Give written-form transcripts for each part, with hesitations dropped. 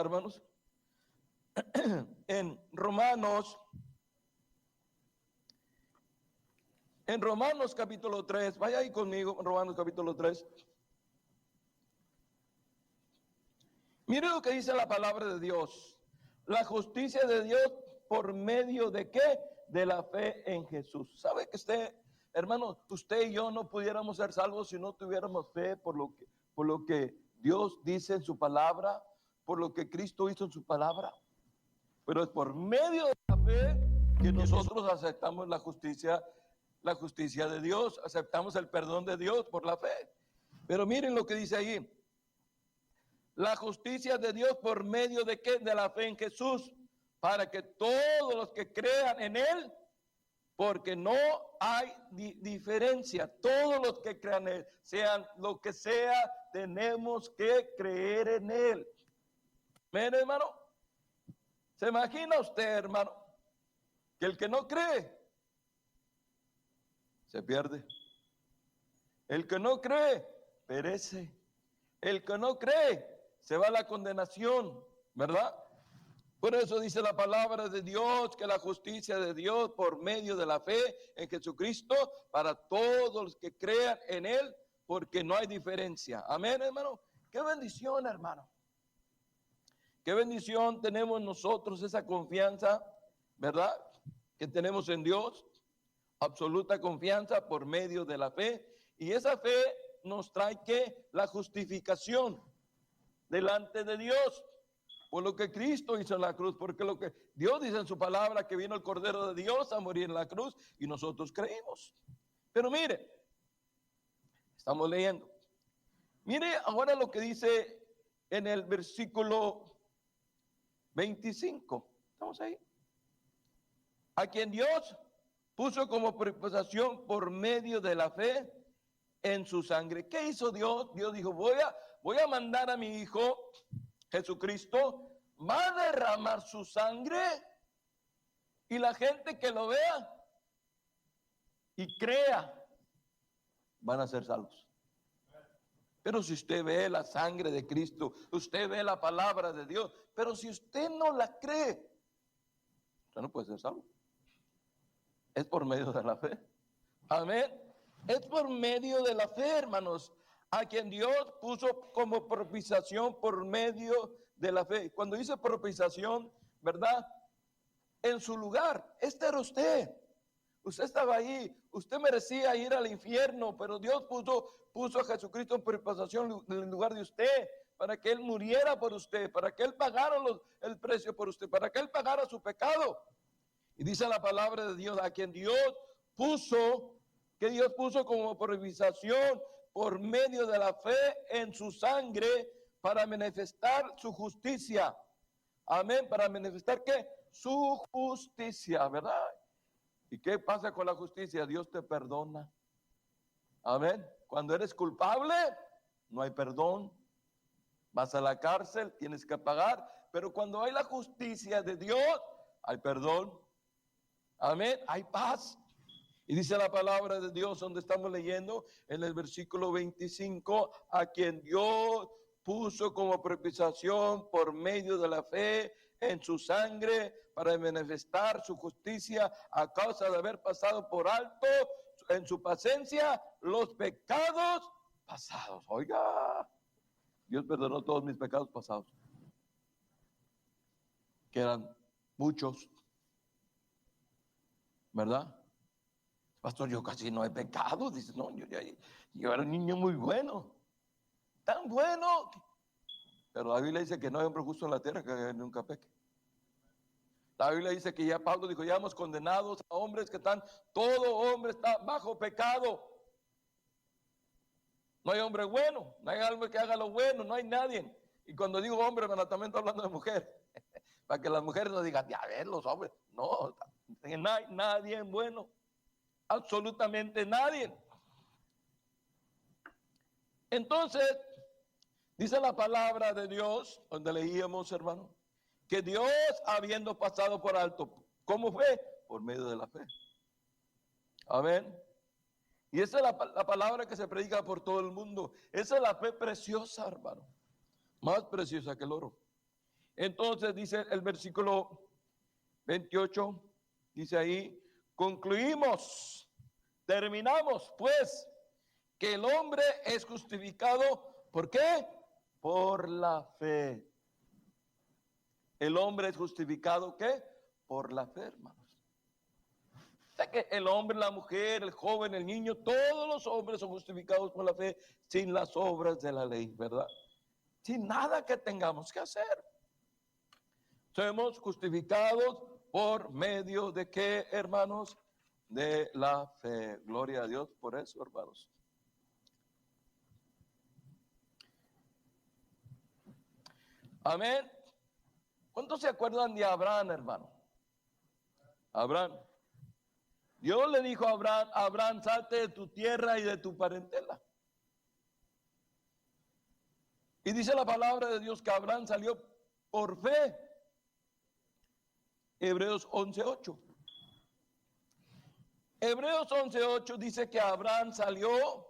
hermanos, en Romanos capítulo 3, vaya ahí conmigo, Romanos capítulo 3. Mire lo que dice la palabra de Dios. La justicia de Dios por medio de ¿qué? De la fe en Jesús. ¿Sabe que usted, hermano, usted y yo no pudiéramos ser salvos si no tuviéramos fe por lo que Dios dice en su palabra, por lo que Cristo hizo en su palabra? Pero es por medio de la fe que nosotros aceptamos la justicia de Dios, aceptamos el perdón de Dios por la fe. Pero miren lo que dice ahí. La justicia de Dios por medio de ¿qué? De la fe en Jesús, para que todos los que crean en Él, porque no hay diferencia, todos los que crean en Él, sean lo que sea, tenemos que creer en Él. ¿Ven, hermano? ¿Se imagina usted, hermano, que el que no cree se pierde? El que no cree perece. El que no cree se va a la condenación, ¿verdad? Por eso dice la palabra de Dios, que la justicia de Dios por medio de la fe en Jesucristo para todos los que crean en Él, porque no hay diferencia. Amén, hermano. Qué bendición, hermano. Qué bendición tenemos nosotros esa confianza, ¿verdad? Que tenemos en Dios, absoluta confianza por medio de la fe. Y esa fe nos trae que la justificación delante de Dios, por lo que Cristo hizo en la cruz, porque lo que Dios dice en su palabra, que vino el Cordero de Dios a morir en la cruz, y nosotros creímos. Pero mire, estamos leyendo. Mire ahora lo que dice en el versículo 25. ¿Estamos ahí? A quien Dios puso como propiciación por medio de la fe en su sangre. ¿Qué hizo Dios? Dios dijo, voy a mandar a mi Hijo Jesucristo, va a derramar su sangre y la gente que lo vea y crea van a ser salvos. Pero si usted ve la sangre de Cristo, usted ve la palabra de Dios, pero si usted no la cree, usted no puede ser salvo. Es por medio de la fe. Amén. Es por medio de la fe, hermanos, a quien Dios puso como propiciación por medio de la fe. Cuando dice propiciación, ¿verdad? En su lugar, este era usted. Usted estaba ahí, usted merecía ir al infierno, pero Dios puso a Jesucristo en propiciación en lugar de usted, para que Él muriera por usted, para que Él pagara el precio por usted, para que Él pagara su pecado. Y dice la palabra de Dios, a quien Dios puso como propiciación por medio de la fe en su sangre para manifestar su justicia. Amén, para manifestar ¿qué? Su justicia, ¿verdad? ¿Y qué pasa con la justicia? Dios te perdona. Amén. Cuando eres culpable, no hay perdón. Vas a la cárcel, tienes que pagar. Pero cuando hay la justicia de Dios, hay perdón. Amén. Hay paz. Y dice la palabra de Dios, donde estamos leyendo, en el versículo 25, a quien Dios puso como propiciación por medio de la fe en su sangre para manifestar su justicia a causa de haber pasado por alto en su paciencia los pecados pasados. Oiga, Dios perdonó todos mis pecados pasados, que eran muchos, ¿verdad? Pastor, yo casi no he pecado. Dice, no, yo era un niño muy bueno, tan bueno. Pero la Biblia dice que no hay hombre justo en la tierra que nunca peque. La Biblia dice que ya Pablo dijo, ya hemos condenados a hombres que están, todo hombre está bajo pecado. No hay hombre bueno, no hay hombre que haga lo bueno, no hay nadie. Y cuando digo hombre, también estoy hablando de mujer. Para que las mujeres no digan, ya ven los hombres. No hay nadie bueno. Absolutamente nadie. Entonces, dice la palabra de Dios, donde leíamos, hermano, que Dios, habiendo pasado por alto, ¿cómo fue? Por medio de la fe. Amén. Y esa es la palabra que se predica por todo el mundo. Esa es la fe preciosa, hermano. Más preciosa que el oro. Entonces dice el versículo 28, dice ahí, concluimos, terminamos pues, que el hombre es justificado, ¿por qué? Por la fe. El hombre es justificado, ¿qué? Por la fe, hermanos. O sea que el hombre, la mujer, el joven, el niño, todos los hombres son justificados por la fe sin las obras de la ley, ¿verdad? Sin nada que tengamos que hacer. Somos justificados por medio de ¿qué, hermanos? De la fe. Gloria a Dios por eso, hermanos. Amén. ¿Cuántos se acuerdan de Abraham, hermano? Abraham. Dios le dijo a Abraham, Abraham, salte de tu tierra y de tu parentela. Y dice la palabra de Dios que Abraham salió por fe. Hebreos 11:8. Hebreos 11:8 dice que Abraham salió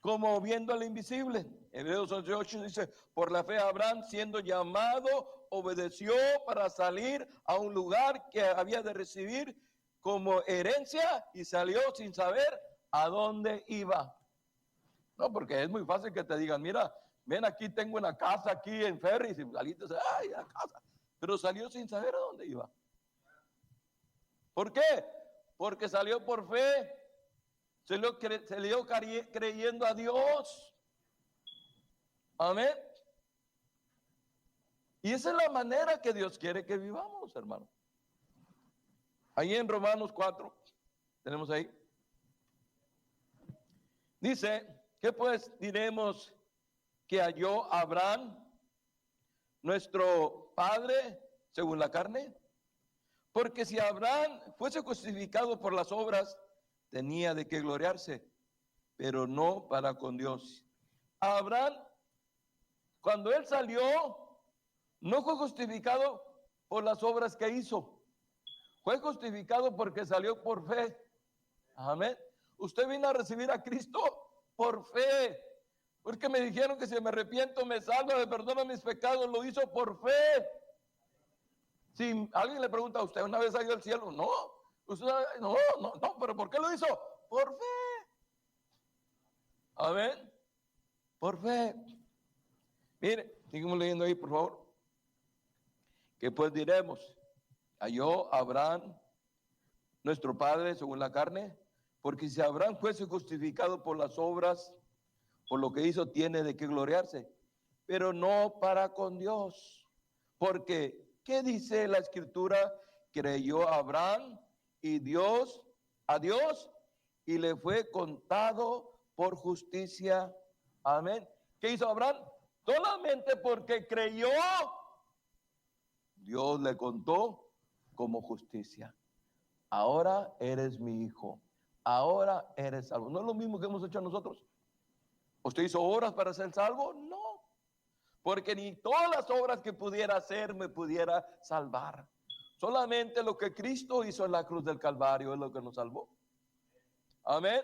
como viendo al invisible. Hebreos 11:8 dice, por la fe Abraham siendo llamado, obedeció para salir a un lugar que había de recibir como herencia y salió sin saber a dónde iba. No, porque es muy fácil que te digan, mira, ven aquí, tengo una casa aquí en Ferris, y saliste, ay, la casa. Pero salió sin saber a dónde iba. ¿Por qué? Porque salió por fe, salió creyendo a Dios. Amén. Y esa es la manera que Dios quiere que vivamos, hermano. Ahí en Romanos 4, tenemos ahí. Dice, ¿qué pues diremos que halló Abraham, nuestro padre, según la carne? Porque si Abraham fuese justificado por las obras, tenía de qué gloriarse, pero no para con Dios. Abraham, cuando él salió, no fue justificado por las obras que hizo. Fue justificado porque salió por fe. Amén. Usted vino a recibir a Cristo por fe. Porque me dijeron que si me arrepiento, me salva, me perdona mis pecados. Lo hizo por fe. Si alguien le pregunta a usted, ¿una vez ha ido al cielo? No. Usted, no, pero ¿por qué lo hizo? Por fe. Amén. Por fe. Mire, seguimos leyendo ahí, por favor. ¿Qué pues diremos? Halló Abraham, nuestro padre, según la carne, porque si Abraham fuese justificado por las obras, por lo que hizo, tiene de qué gloriarse, pero no para con Dios. Porque, ¿qué dice la Escritura? Creyó Abraham y a Dios, y le fue contado por justicia. Amén. ¿Qué hizo Abraham? Solamente porque creyó, Dios le contó como justicia. Ahora eres mi hijo. Ahora eres salvo. ¿No es lo mismo que hemos hecho nosotros? ¿Usted hizo obras para ser salvo? No. Porque ni todas las obras que pudiera hacer me pudiera salvar. Solamente lo que Cristo hizo en la cruz del Calvario es lo que nos salvó. Amén.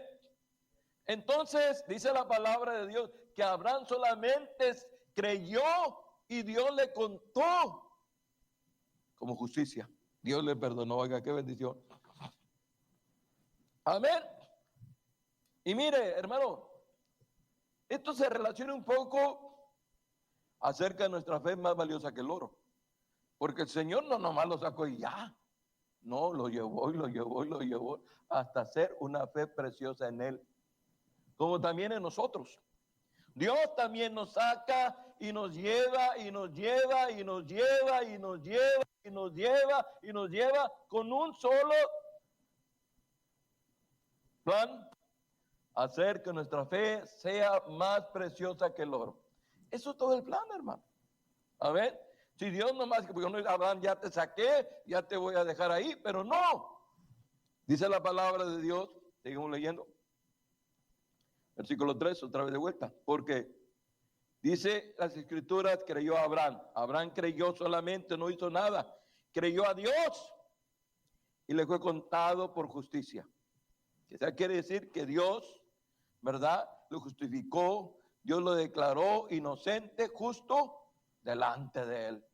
Entonces dice la palabra de Dios que Abraham solamente creyó y Dios le contó como justicia. Dios le perdonó. Oiga, qué bendición. Amén. Y mire, hermano, esto se relaciona un poco acerca de nuestra fe más valiosa que el oro. Porque el Señor no nomás lo sacó y ya. No, lo llevó y lo llevó y lo llevó hasta ser una fe preciosa en Él. Como también en nosotros. Dios también nos saca y nos lleva y nos lleva y nos lleva y nos lleva y nos lleva y nos lleva con un solo plan, hacer que nuestra fe sea más preciosa que el oro. Eso es todo el plan, hermano. Amén. Si Dios nomás, porque no, Abraham, ya te saqué, ya te voy a dejar ahí, pero no. Dice la palabra de Dios, seguimos leyendo. Versículo 3, otra vez de vuelta. Porque dice las Escrituras, creyó a Abraham. Abraham creyó solamente, no hizo nada. Creyó a Dios y le fue contado por justicia. O sea, quiere decir que Dios, ¿verdad?, lo justificó, Dios lo declaró inocente, justo delante de él.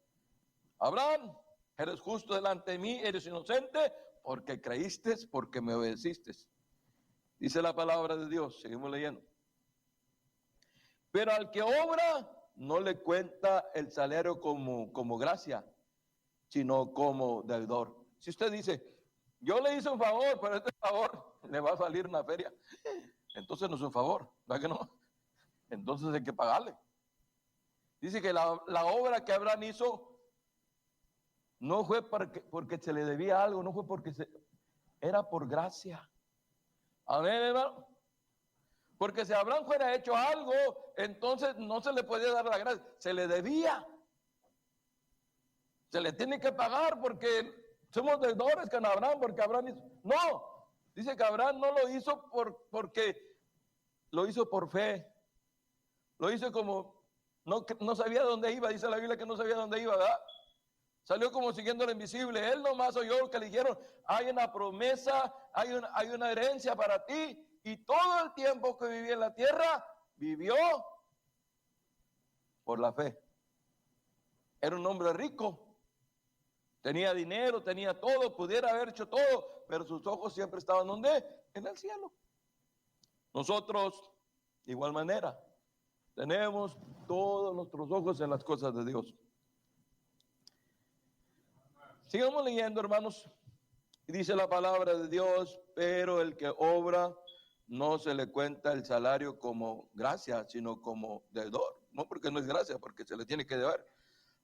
Abraham, eres justo delante de mí, eres inocente, porque creíste, porque me obedeciste. Dice la palabra de Dios, seguimos leyendo. Pero al que obra, no le cuenta el salario como gracia, sino como deudor. Si usted dice, yo le hice un favor, pero este favor le va a salir una feria, entonces no es un favor, ¿verdad que no? Entonces hay que pagarle. Dice que la obra que Abraham hizo no fue porque se le debía algo, no fue era por gracia. Amén, hermano. Porque si Abraham fuera hecho algo, entonces no se le podía dar la gracia, se le debía. Se le tiene que pagar porque somos deudores con Abraham, porque Abraham hizo. No, dice que Abraham no lo hizo porque lo hizo por fe. Lo hizo como no sabía dónde iba, dice la Biblia que no sabía dónde iba, ¿verdad? Salió como siguiendo lo invisible. Él nomás oyó que le dijeron, hay una promesa, hay una herencia para ti. Y todo el tiempo que vivía en la tierra, vivió por la fe. Era un hombre rico. Tenía dinero, tenía todo, pudiera haber hecho todo, pero sus ojos siempre estaban ¿dónde? En el cielo. Nosotros, de igual manera, tenemos todos nuestros ojos en las cosas de Dios. Sigamos leyendo, hermanos. Y dice la palabra de Dios, pero el que obra no se le cuenta el salario como gracia, sino como deudor. No porque no es gracia, porque se le tiene que deber.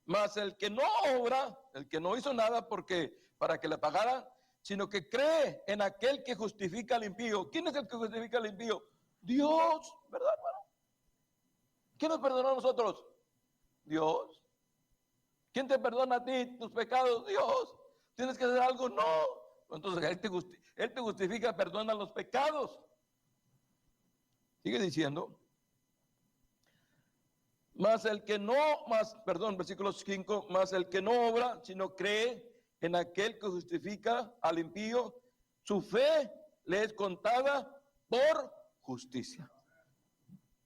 Mas el que no obra, el que no hizo nada para que le pagaran, sino que cree en aquel que justifica al impío. ¿Quién es el que justifica al impío? Dios, ¿verdad, hermano? ¿Quién nos perdonó a nosotros? Dios. ¿Quién te perdona a ti tus pecados? Dios. ¿Tienes que hacer algo? No. Entonces Él te justifica, perdona los pecados. Sigue diciendo. Versículo 5, más el que no obra, sino cree en aquel que justifica al impío, su fe le es contada por justicia.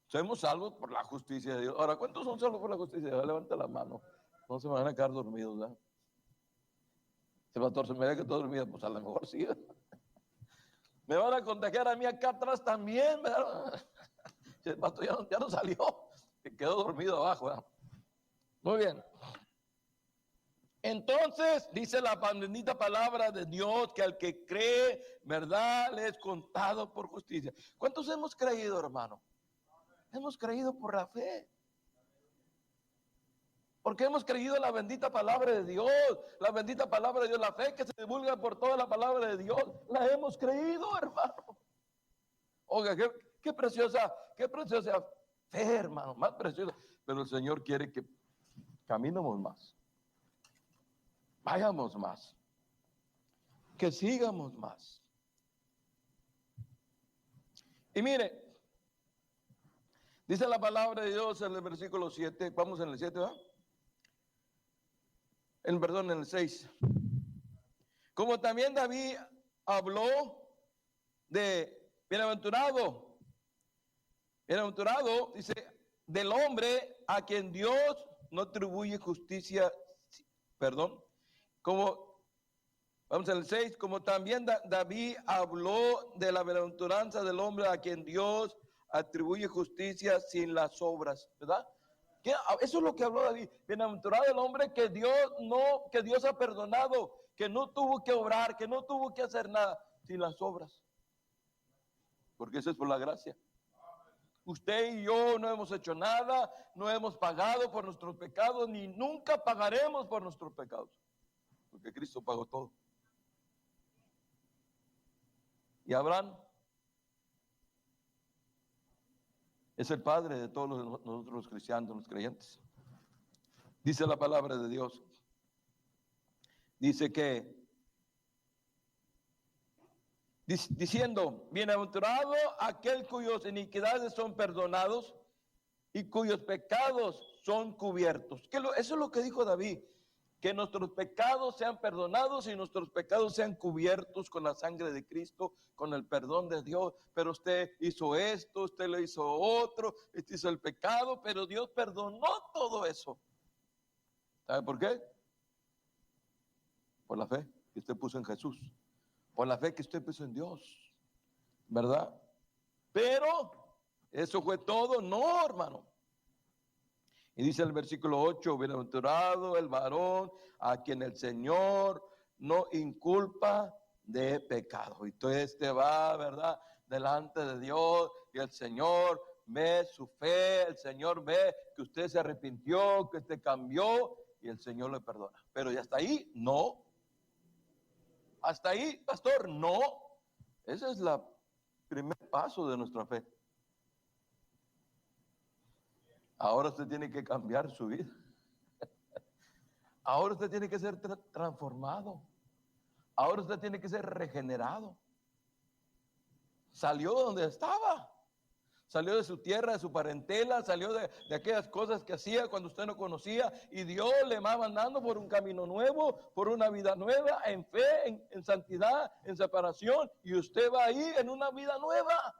Somos salvos por la justicia de Dios. Ahora, ¿cuántos son salvos por la justicia de Dios? Levanta la mano. No se me van a quedar dormidos, ¿verdad? Si el pastor se me ve que estoy dormido, pues a lo mejor sí. Me van a contagiar a mí acá atrás también, ¿verdad? Si el pastor ya no salió, que quedó dormido abajo, ¿verdad? Muy bien. Entonces, dice la bendita palabra de Dios que al que cree, verdad, le es contado por justicia. ¿Cuántos hemos creído, hermano? Hemos creído por la fe. Porque hemos creído en la bendita palabra de Dios, la bendita palabra de Dios, la fe que se divulga por toda la palabra de Dios, la hemos creído, hermano. Oiga, qué preciosa fe, hermano, más preciosa. Pero el Señor quiere que caminemos más, vayamos más, que sigamos más. Y mire, dice la palabra de Dios en el versículo 7, vamos en el 7, ¿verdad? En el 6. Como también David habló de bienaventurado, dice, del hombre a quien Dios no atribuye justicia, vamos en el 6, como también David habló de la bienaventuranza del hombre a quien Dios atribuye justicia sin las obras, ¿verdad? Eso es lo que habló David. Bienaventurado el hombre que Dios ha perdonado, que no tuvo que obrar, que no tuvo que hacer nada sin las obras. Porque eso es por la gracia. Usted y yo no hemos hecho nada, no hemos pagado por nuestros pecados, ni nunca pagaremos por nuestros pecados. Porque Cristo pagó todo. Y Abraham es el padre de todos nosotros los cristianos, los creyentes. Dice la palabra de Dios. Dice que, diciendo, bienaventurado aquel cuyas iniquidades son perdonados y cuyos pecados son cubiertos. Eso es lo que dijo David, que nuestros pecados sean perdonados y nuestros pecados sean cubiertos con la sangre de Cristo, con el perdón de Dios. Pero usted hizo esto, usted lo hizo otro, usted hizo el pecado, pero Dios perdonó todo eso. ¿Sabe por qué? Por la fe que usted puso en Jesús. Por la fe que usted puso en Dios. ¿Verdad? Pero eso fue todo. No, hermano. Y dice el versículo 8, bienaventurado el varón a quien el Señor no inculpa de pecado. Y entonces este va, ¿verdad?, delante de Dios, y el Señor ve su fe, el Señor ve que usted se arrepintió, que usted cambió, y el Señor le perdona. Pero ¿y hasta ahí? No. Hasta ahí, pastor, no. Ese es el primer paso de nuestra fe. Ahora usted tiene que cambiar su vida. Ahora usted tiene que ser transformado. Ahora usted tiene que ser regenerado. Salió donde estaba. Salió de su tierra, de su parentela, salió de aquellas cosas que hacía cuando usted no conocía. Y Dios le va mandando por un camino nuevo, por una vida nueva, en fe, en santidad, en separación. Y usted va ahí en una vida nueva.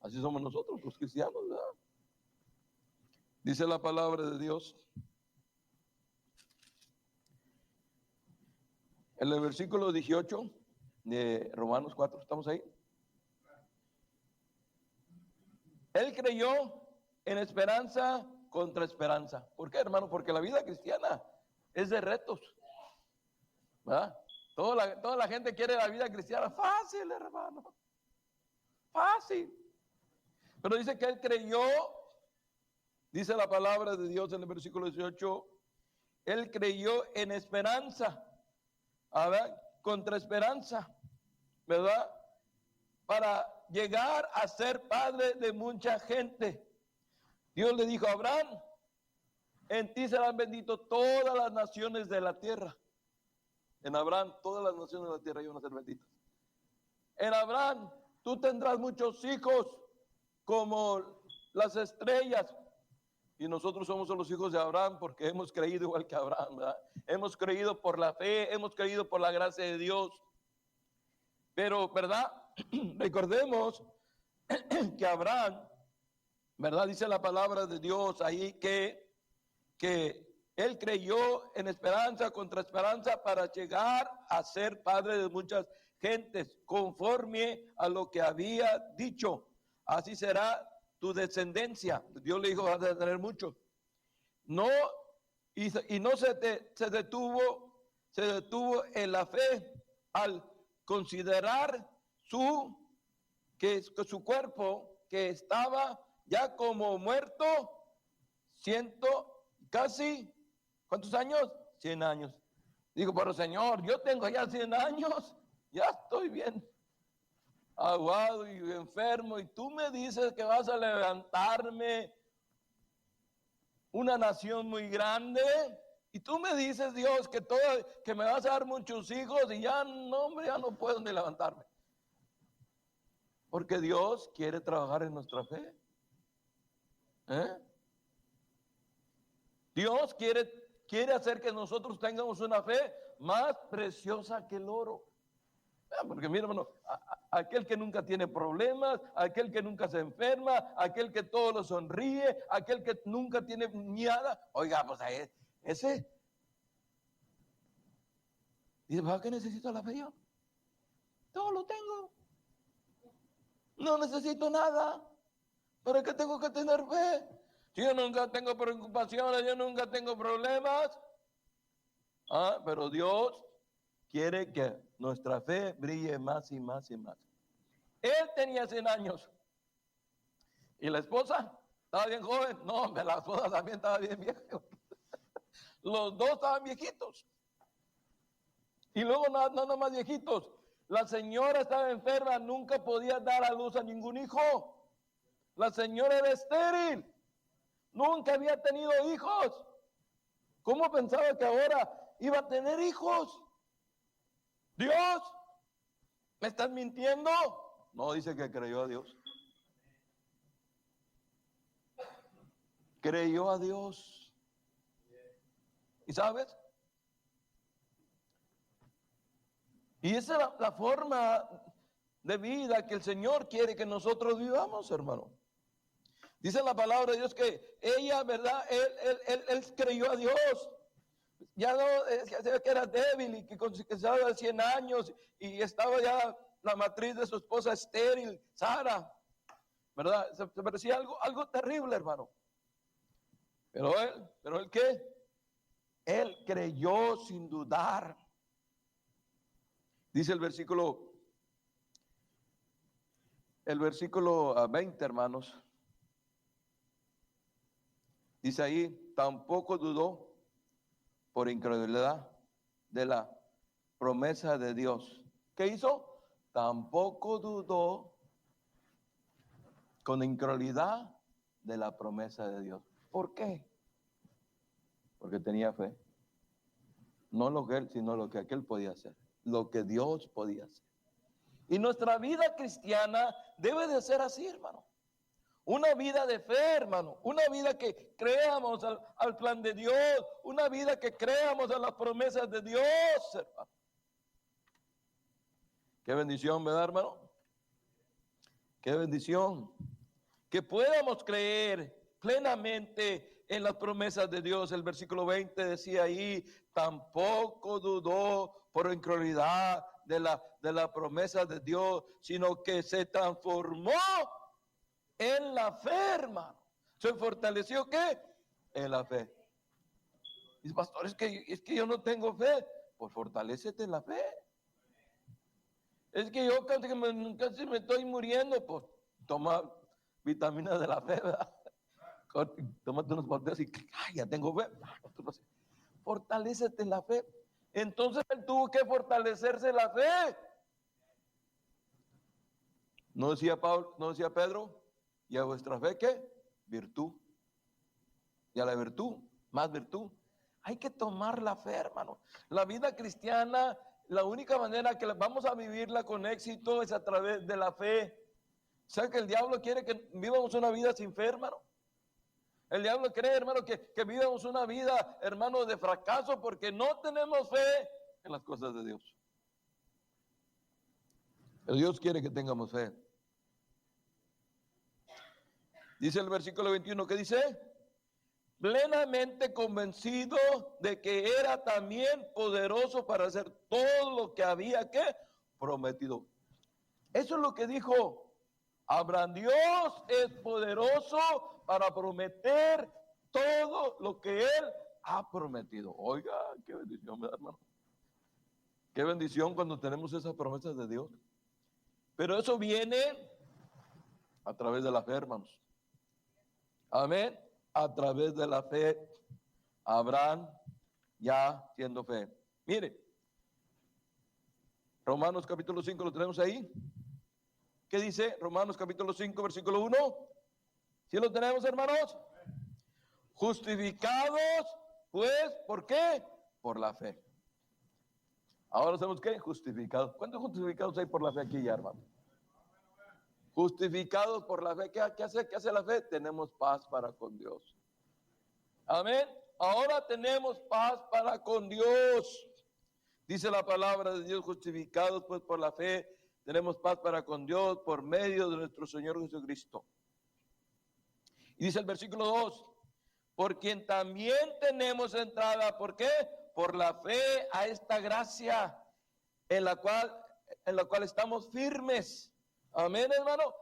Así somos nosotros, los cristianos, ¿verdad? Dice la palabra de Dios. En el versículo 18 de Romanos 4, ¿estamos ahí? Él creyó en esperanza contra esperanza. ¿Por qué, hermano? Porque la vida cristiana es de retos, ¿verdad? Toda la gente quiere la vida cristiana fácil, hermano. Fácil. Pero dice que él creyó, dice la palabra de Dios en el versículo 18, él creyó en esperanza, ¿verdad?, contra esperanza, ¿verdad?, para llegar a ser padre de mucha gente. Dios le dijo a Abraham, en ti serán benditos todas las naciones de la tierra. En Abraham, todas las naciones de la tierra iban a ser benditas. En Abraham, tú tendrás muchos hijos como las estrellas. Y nosotros somos los hijos de Abraham porque hemos creído igual que Abraham, ¿verdad? Hemos creído por la fe, hemos creído por la gracia de Dios. Pero, ¿verdad? Recordemos que Abraham, ¿verdad?, dice la palabra de Dios ahí que él creyó en esperanza contra esperanza para llegar a ser padre de muchas gentes, conforme a lo que había dicho. Así será tu descendencia. Dios le dijo, vas a tener muchos. No, y no se detuvo en la fe al considerar su cuerpo que estaba ya como muerto, casi, ¿cuántos años? 100 años. Digo, pero Señor, yo tengo ya 100 años, ya estoy bien aguado y enfermo, y tú me dices que vas a levantarme una nación muy grande, y tú me dices, Dios, que me vas a dar muchos hijos, y ya no, hombre, ya no puedo ni levantarme. Porque Dios quiere trabajar en nuestra fe. Dios quiere hacer que nosotros tengamos una fe más preciosa que el oro. Porque mira, hermano, aquel que nunca tiene problemas, aquel que nunca se enferma, aquel que todo lo sonríe, aquel que nunca tiene nada, oiga, pues ese dice, ¿para qué necesito la fe yo? Todo lo tengo. No necesito nada. ¿Para qué tengo que tener fe? Si yo nunca tengo preocupaciones, yo nunca tengo problemas. Pero Dios quiere que nuestra fe brille más y más y más. Él tenía 100 años. ¿Y la esposa? ¿Estaba bien joven? No, la esposa también estaba bien vieja. Los dos estaban viejitos. Y luego nada más viejitos. La señora estaba enferma, nunca podía dar a luz a ningún hijo. La señora era estéril. Nunca había tenido hijos. ¿Cómo pensaba que ahora iba a tener hijos? Dios, ¿me estás mintiendo? No, dice que creyó a Dios. Creyó a Dios. ¿Y sabes? Y esa es la forma de vida que el Señor quiere que nosotros vivamos, hermano. Dice la palabra de Dios que ella, ¿verdad? Él creyó a Dios. ya no, ya se ve que era débil y que estaba de 100 años y estaba ya la matriz de su esposa estéril, Sara, ¿verdad? Se parecía algo terrible, hermano. Pero él ¿qué? Él creyó sin dudar. Dice el versículo 20, hermanos. Dice ahí, tampoco dudó por incredulidad de la promesa de Dios. ¿Qué hizo? Tampoco dudó con incredulidad de la promesa de Dios. ¿Por qué? Porque tenía fe. No lo que él, sino lo que aquel podía hacer. Lo que Dios podía hacer. Y nuestra vida cristiana debe de ser así, hermano. Una vida de fe, hermano. Una vida que creamos al plan de Dios. Una vida que creamos a las promesas de Dios, hermano. Qué bendición, ¿verdad, hermano? Qué bendición. Que podamos creer plenamente en las promesas de Dios. El versículo 20 decía ahí, tampoco dudó por incredulidad de la promesa de Dios, sino que se transformó en la fe, hermano. ¿Se fortaleció qué? En la fe. Dice, pastor, es que yo no tengo fe. Pues fortalécete en la fe. Es que yo casi me estoy muriendo. Pues toma vitaminas de la fe, ¿verdad? Tómate unos botes y ya tengo fe. Fortalécete en la fe. Entonces él tuvo que fortalecerse en la fe. ¿No decía Pablo, no decía Pedro? ¿Y a vuestra fe qué? Virtud. Y a la virtud, más virtud. Hay que tomar la fe, hermano. La vida cristiana, la única manera que vamos a vivirla con éxito es a través de la fe. ¿Sabe que el diablo quiere que vivamos una vida sin fe, hermano? El diablo cree, hermano, que vivamos una vida, hermano, de fracaso porque no tenemos fe en las cosas de Dios. El Dios quiere que tengamos fe. Dice el versículo 21, ¿qué dice? Plenamente convencido de que era también poderoso para hacer todo lo que había que prometido. Eso es lo que dijo Abraham. Dios es poderoso para prometer todo lo que Él ha prometido. Oiga, qué bendición, ¿verdad, hermano? Qué bendición cuando tenemos esas promesas de Dios. Pero eso viene a través de la fe, hermanos. Amén. A través de la fe, Abraham ya siendo fe. Mire, Romanos capítulo 5 lo tenemos ahí. ¿Qué dice Romanos capítulo 5, versículo 1? ¿Sí lo tenemos, hermanos? Justificados, pues, ¿por qué? Por la fe. Ahora sabemos qué, justificados. ¿Cuántos justificados hay por la fe aquí ya, hermano? Justificados por la fe. ¿Qué hace la fe? Tenemos paz para con Dios. Amén. Ahora tenemos paz para con Dios. Dice la palabra de Dios, justificados pues por la fe, tenemos paz para con Dios por medio de nuestro Señor Jesucristo. Y dice el versículo 2, por quien también tenemos entrada, ¿por qué? Por la fe a esta gracia en la cual estamos firmes. Amén, hermano.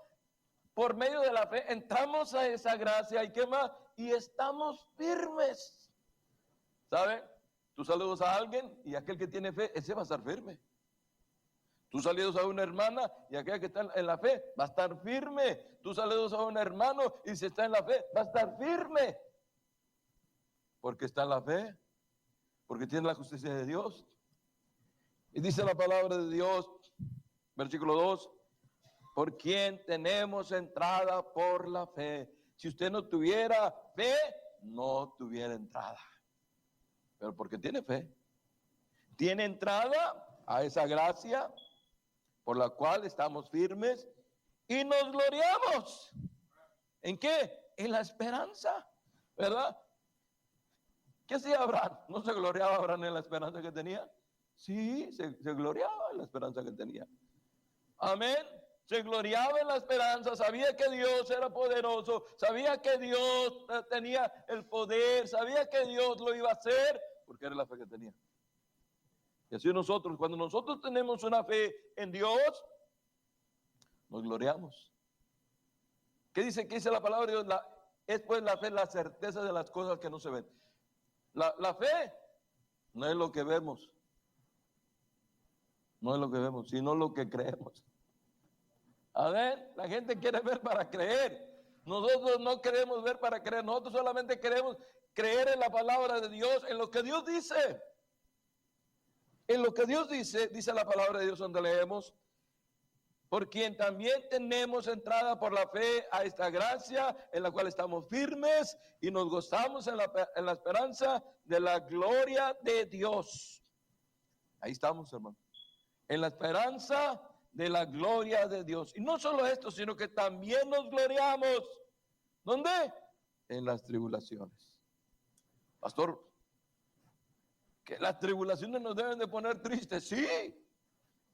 Por medio de la fe entramos a esa gracia y qué más, y estamos firmes. ¿Sabe? Tú saludas a alguien y aquel que tiene fe, ese va a estar firme. Tú saludas a una hermana y aquel que está en la fe va a estar firme. Tú saludas a un hermano y si está en la fe va a estar firme. Porque está en la fe, porque tiene la justicia de Dios. Y dice la palabra de Dios, versículo 2, por quien tenemos entrada por la fe. Si usted no tuviera fe, no tuviera entrada. Pero porque tiene fe, tiene entrada a esa gracia por la cual estamos firmes y nos gloriamos. ¿En qué? En la esperanza, ¿verdad? ¿Qué hacía Abraham? ¿No se gloriaba Abraham en la esperanza que tenía? Sí, se gloriaba en la esperanza que tenía. Amén. Se gloriaba en la esperanza, sabía que Dios era poderoso, sabía que Dios tenía el poder, sabía que Dios lo iba a hacer, porque era la fe que tenía. Y así nosotros, cuando nosotros tenemos una fe en Dios, nos gloriamos. ¿Qué dice? ¿Qué dice la palabra de Dios? Es pues la fe, la certeza de las cosas que no se ven. La fe no es lo que vemos. No es lo que vemos, sino lo que creemos. A ver, la gente quiere ver para creer. Nosotros no queremos ver para creer. Nosotros solamente queremos creer en la palabra de Dios, en lo que Dios dice. En lo que Dios dice, dice la palabra de Dios donde leemos, por quien también tenemos entrada por la fe a esta gracia en la cual estamos firmes y nos gozamos en la esperanza de la gloria de Dios. Ahí estamos, hermano. En la esperanza de la gloria de Dios. Y no solo esto, sino que también nos gloriamos. ¿Dónde? En las tribulaciones. Pastor, que las tribulaciones nos deben de poner tristes, sí,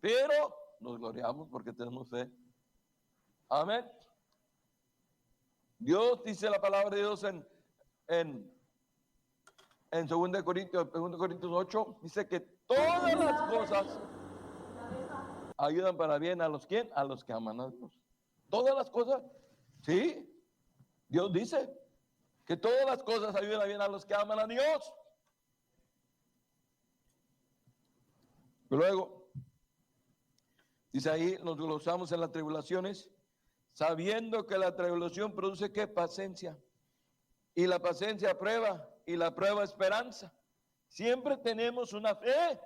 pero nos gloriamos porque tenemos fe. Amén. Dios dice la palabra de Dios en 2 Corintios 8, dice que todas las cosas ayudan para bien a los ¿quién? A los que aman a Dios. Todas las cosas, sí. Dios dice que todas las cosas ayudan bien a los que aman a Dios. Luego, dice ahí, nos glosamos en las tribulaciones, sabiendo que la tribulación produce ¿qué? Paciencia. Y la paciencia prueba, y la prueba esperanza. Siempre tenemos una fe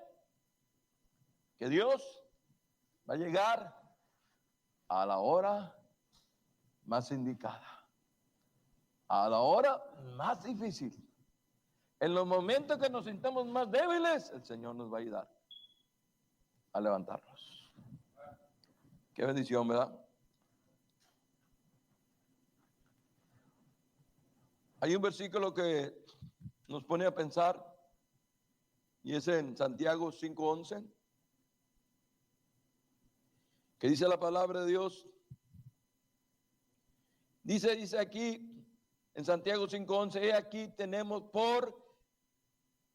que Dios va a llegar a la hora más indicada, a la hora más difícil. En los momentos que nos sintamos más débiles, el Señor nos va a ayudar a levantarnos. Qué bendición, ¿verdad? Hay un versículo que nos pone a pensar y es en Santiago 5:11, que dice la palabra de Dios. Dice aquí en Santiago 5:11, he aquí tenemos por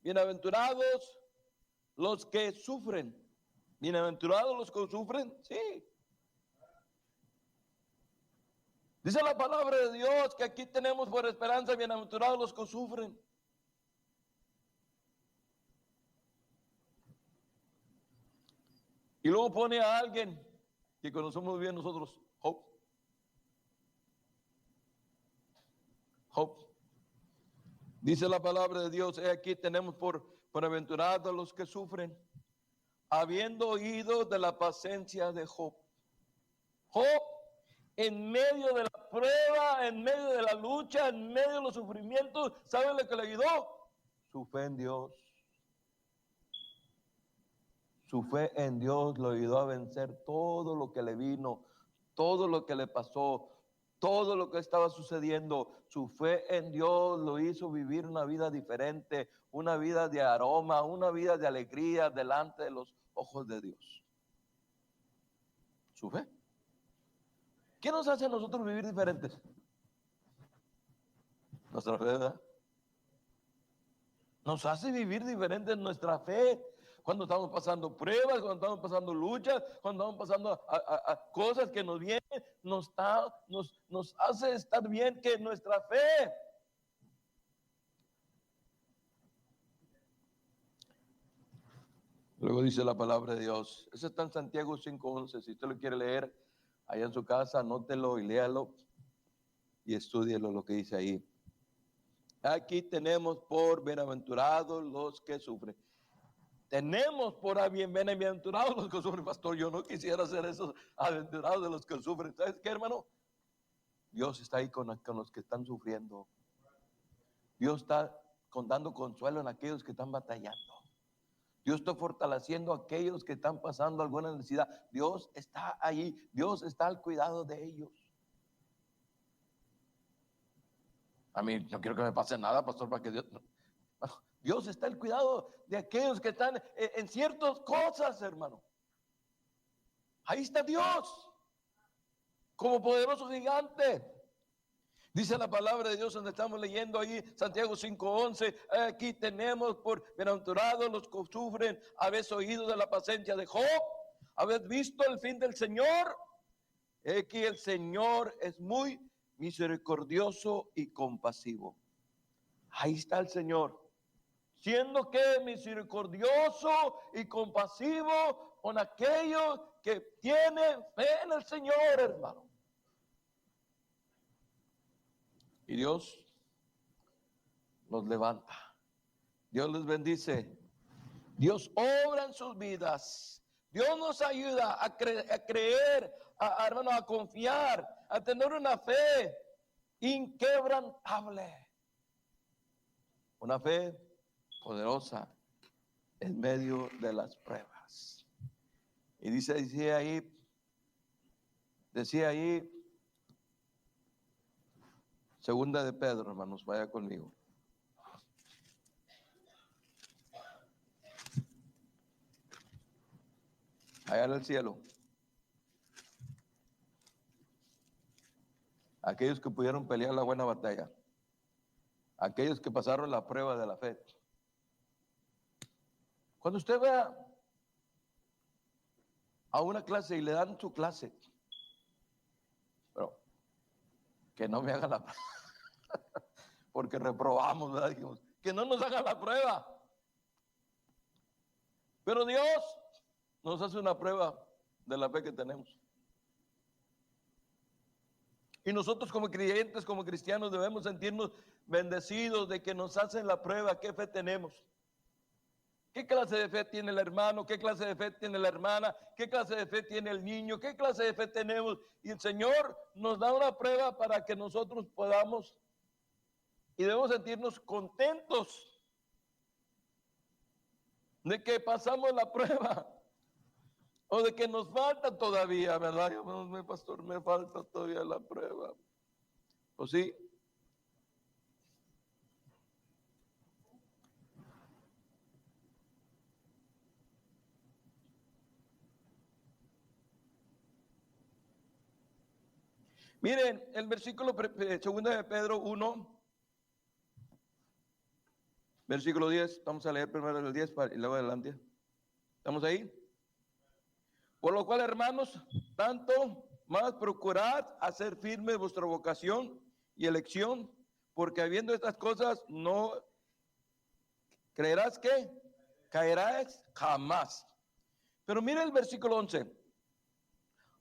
bienaventurados los que sufren. Bienaventurados los que sufren, sí. Dice la palabra de Dios que aquí tenemos por esperanza bienaventurados los que sufren. Y luego pone a alguien que conocemos bien nosotros, Job. Job. Dice la palabra de Dios, aquí tenemos por aventurados los que sufren, habiendo oído de la paciencia de Job. Job, en medio de la prueba, en medio de la lucha, en medio de los sufrimientos, ¿sabe lo que le ayudó? Su fe en Dios. Su fe en Dios lo ayudó a vencer todo lo que le vino, todo lo que le pasó, todo lo que estaba sucediendo. Su fe en Dios lo hizo vivir una vida diferente, una vida de aroma, una vida de alegría delante de los ojos de Dios. Su fe. ¿Qué nos hace a nosotros vivir diferentes? Nuestra fe, ¿verdad? Nos hace vivir diferentes nuestra fe. Cuando estamos pasando pruebas, cuando estamos pasando luchas, cuando estamos pasando a cosas que nos vienen, nos hace estar bien que nuestra fe. Luego dice la palabra de Dios. Eso está en Santiago 5:11. Si usted lo quiere leer allá en su casa, anótelo y léalo y estúdielo lo que dice ahí. Aquí tenemos por bienaventurados los que sufren. Tenemos por bienaventurados los que sufren. Pastor, yo no quisiera ser esos aventurados de los que sufren. ¿Sabes qué, hermano? Dios está ahí con los que están sufriendo. Dios está dando consuelo en aquellos que están batallando. Dios está fortaleciendo a aquellos que están pasando alguna necesidad. Dios está ahí. Dios está al cuidado de ellos. A mí no quiero que me pase nada, pastor, para que Dios... Dios está al cuidado de aquellos que están en ciertas cosas, hermano. Ahí está Dios, como poderoso gigante. Dice la palabra de Dios donde estamos leyendo ahí, Santiago 5:11, aquí tenemos por bienaventurados los que sufren, habéis oído de la paciencia de Job, habéis visto el fin del Señor, que el Señor es muy misericordioso y compasivo. Ahí está el Señor, siendo que misericordioso y compasivo con aquellos que tienen fe en el Señor, hermano. Y Dios los levanta, Dios les bendice, Dios obra en sus vidas, Dios nos ayuda a creer, hermano, a confiar, a tener una fe inquebrantable, una fe poderosa en medio de las pruebas. Y decía ahí, segunda de Pedro, hermanos, vaya conmigo. Allá en el cielo, aquellos que pudieron pelear la buena batalla, aquellos que pasaron la prueba de la fe. Cuando usted vea a una clase y le dan su clase, pero que no me haga la prueba, porque reprobamos, ¿verdad? Dijimos, que no nos haga la prueba. Pero Dios nos hace una prueba de la fe que tenemos. Y nosotros como creyentes, como cristianos, debemos sentirnos bendecidos de que nos hacen la prueba. ¿Qué fe tenemos? ¿Qué clase de fe tiene el hermano? ¿Qué clase de fe tiene la hermana? ¿Qué clase de fe tiene el niño? ¿Qué clase de fe tenemos? Y el Señor nos da una prueba para que nosotros podamos, y debemos sentirnos contentos de que pasamos la prueba, o de que nos falta todavía, ¿verdad? Pastor, me falta todavía la prueba. Pues sí. Miren, el versículo 2 de Pedro 1, versículo 10, vamos a leer primero el 10 y luego adelante. ¿Estamos ahí? Por lo cual, hermanos, tanto más procurad hacer firme vuestra vocación y elección, porque habiendo estas cosas no creerás que caerás jamás. Pero mire el versículo 11.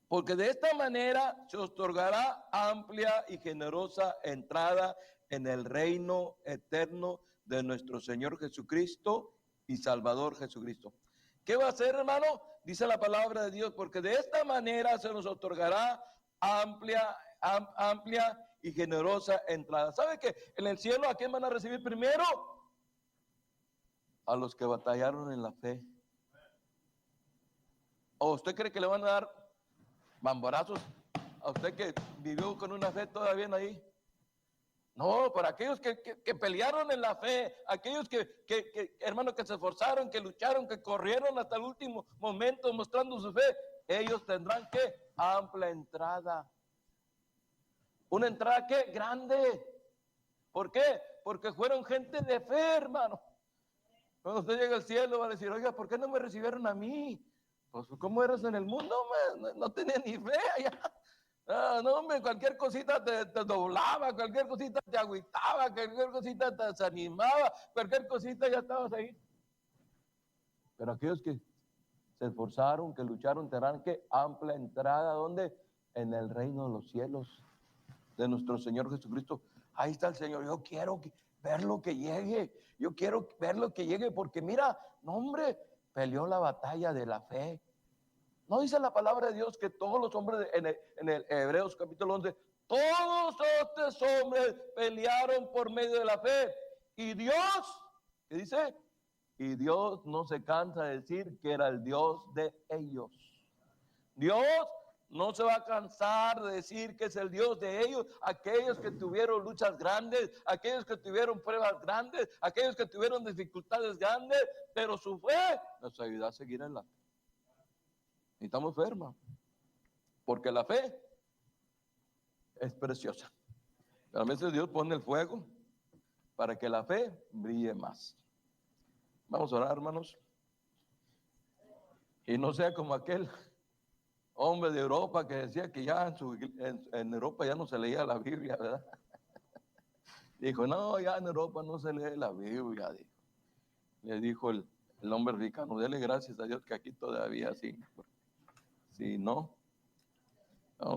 Porque de esta manera se otorgará amplia y generosa entrada en el reino eterno de nuestro Señor Jesucristo y Salvador Jesucristo. ¿Qué va a hacer, hermano? Dice la palabra de Dios, porque de esta manera se nos otorgará amplia y generosa entrada. ¿Sabe que en el cielo a quién van a recibir primero? A los que batallaron en la fe. ¿O usted cree que le van a dar bamborazos a usted que vivió con una fe todavía ahí? No, para aquellos que pelearon en la fe, aquellos que hermanos, que se esforzaron, que lucharon, que corrieron hasta el último momento mostrando su fe, ellos tendrán que amplia entrada. Una entrada que grande. ¿Por qué? Porque fueron gente de fe, hermano. Cuando usted llega al cielo va a decir, oiga, ¿por qué no me recibieron a mí? Pues, ¿cómo eras en el mundo? No tenía ni fe allá. No, hombre, cualquier cosita te doblaba, cualquier cosita te agüitaba, cualquier cosita te desanimaba, cualquier cosita ya estabas ahí. Pero aquellos que se esforzaron, que lucharon, tendrán que amplia entrada, ¿dónde? En el reino de los cielos de nuestro Señor Jesucristo. Ahí está el Señor. Yo quiero verlo que llegue. Yo quiero verlo que llegue, porque mira, no, hombre, peleó la batalla de la fe. ¿No dice la palabra de Dios que todos los hombres en el Hebreos capítulo 11, todos estos hombres pelearon por medio de la fe? Y Dios, ¿qué dice? Y Dios no se cansa de decir que era el Dios de ellos. Dios no se va a cansar de decir que es el Dios de ellos, aquellos que tuvieron luchas grandes, aquellos que tuvieron pruebas grandes, aquellos que tuvieron dificultades grandes, pero su fe nos ayuda a seguir en la fe. Necesitamos fe, hermano, porque la fe es preciosa. A veces Dios pone el fuego para que la fe brille más. Vamos a orar, hermanos. Y no sea como aquel hombre de Europa que decía que ya en Europa ya no se leía la Biblia, ¿verdad? Dijo, no, ya en Europa no se lee la Biblia. Dijo. Le dijo el hombre africano, dele gracias a Dios que aquí todavía sí. Si no, vamos a